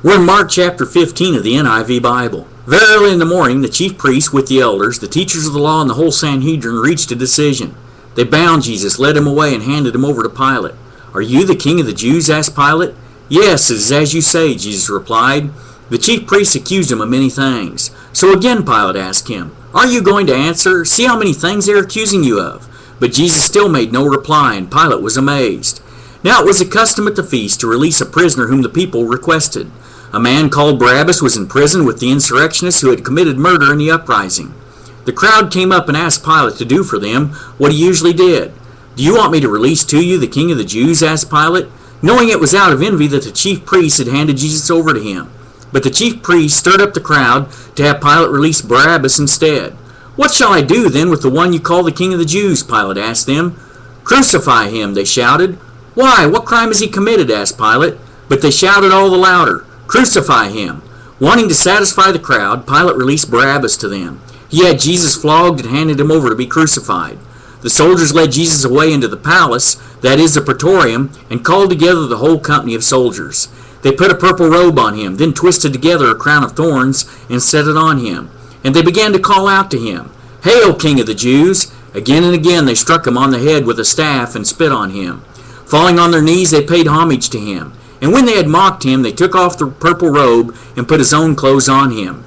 We're in Mark chapter 15 of the NIV Bible. Very early in the morning, the chief priests with the elders, the teachers of the law, and the whole Sanhedrin reached a decision. They bound Jesus, led him away, and handed him over to Pilate. "Are you the king of the Jews?" asked Pilate. "Yes, it is as you say," Jesus replied. The chief priests accused him of many things. So again Pilate asked him, "Are you going to answer? See how many things they are accusing you of." But Jesus still made no reply, and Pilate was amazed. Now it was a custom at the feast to release a prisoner whom the people requested. A man called Barabbas was in prison with the insurrectionists who had committed murder in the uprising. The crowd came up and asked Pilate to do for them what he usually did. "Do you want me to release to you the king of the Jews?" asked Pilate, knowing it was out of envy that the chief priests had handed Jesus over to him. But the chief priests stirred up the crowd to have Pilate release Barabbas instead. "What shall I do then with the one you call the king of the Jews?" Pilate asked them. "Crucify him," they shouted. "Why? What crime has he committed?" asked Pilate. But they shouted all the louder, "Crucify him." Wanting to satisfy the crowd, Pilate released Barabbas to them. He had Jesus flogged and handed him over to be crucified. The soldiers led Jesus away into the palace, that is the praetorium, and called together the whole company of soldiers. They put a purple robe on him, then twisted together a crown of thorns and set it on him. And they began to call out to him, "Hail, King of the Jews!" Again and again they struck him on the head with a staff and spit on him. Falling on their knees, they paid homage to him. And when they had mocked him, they took off the purple robe and put his own clothes on him.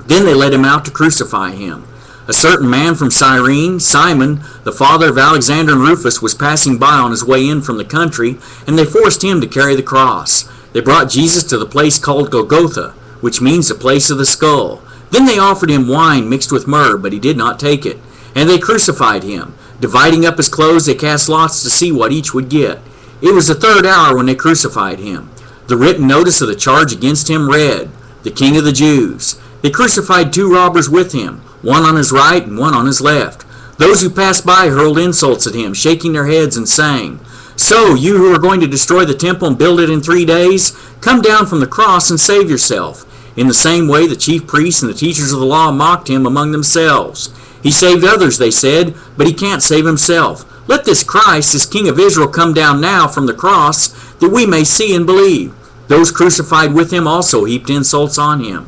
Then they led him out to crucify him. A certain man from Cyrene, Simon, the father of Alexander and Rufus, was passing by on his way in from the country, and they forced him to carry the cross. They brought Jesus to the place called Golgotha, which means the place of the skull. Then they offered him wine mixed with myrrh, but he did not take it. And they crucified him. Dividing up his clothes, they cast lots to see what each would get. It was the third hour when they crucified him. The written notice of the charge against him read, "The King of the Jews." They crucified two robbers with him, one on his right and one on his left. Those who passed by hurled insults at him, shaking their heads and saying, "So, you who are going to destroy the temple and build it in 3 days, come down from the cross and save yourself." In the same way, the chief priests and the teachers of the law mocked him among themselves. "He saved others," they said, "but he can't save himself. Let this Christ, this King of Israel, come down now from the cross, that we may see and believe." Those crucified with him also heaped insults on him.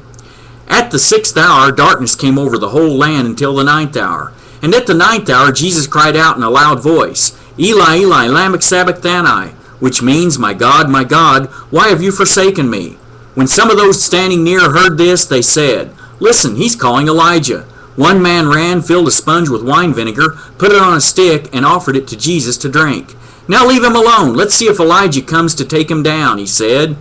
At the 6th hour, darkness came over the whole land until the 9th hour. And at the 9th hour, Jesus cried out in a loud voice, "Eli, Eli, lama sabachthani," which means, my God, why have you forsaken me?" When some of those standing near heard this, they said, "Listen, he's calling Elijah." One man ran, filled a sponge with wine vinegar, put it on a stick, and offered it to Jesus to drink. "Now leave him alone. Let's see if Elijah comes to take him down," he said.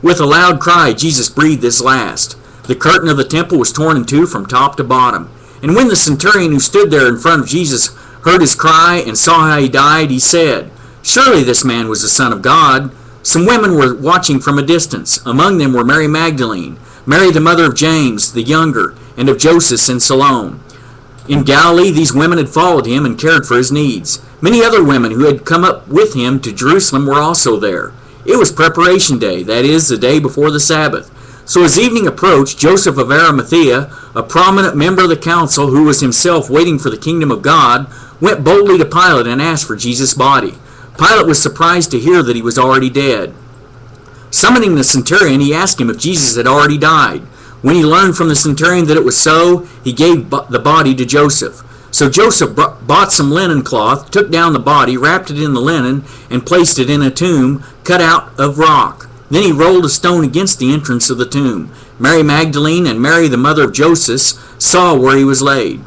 With a loud cry, Jesus breathed his last. The curtain of the temple was torn in two from top to bottom. And when the centurion who stood there in front of Jesus heard his cry and saw how he died, he said, "Surely this man was the Son of God." Some women were watching from a distance. Among them were Mary Magdalene, Mary the mother of James the younger, and of Joseph and Salome. In Galilee, these women had followed him and cared for his needs. Many other women who had come up with him to Jerusalem were also there. It was preparation day, that is, the day before the Sabbath. So as evening approached, Joseph of Arimathea, a prominent member of the council who was himself waiting for the kingdom of God, went boldly to Pilate and asked for Jesus' body. Pilate was surprised to hear that he was already dead. Summoning the centurion, he asked him if Jesus had already died. When he learned from the centurion that it was so, he gave the body to Joseph. So Joseph bought some linen cloth, took down the body, wrapped it in the linen, and placed it in a tomb cut out of rock. Then he rolled a stone against the entrance of the tomb. Mary Magdalene and Mary the mother of Joseph saw where he was laid.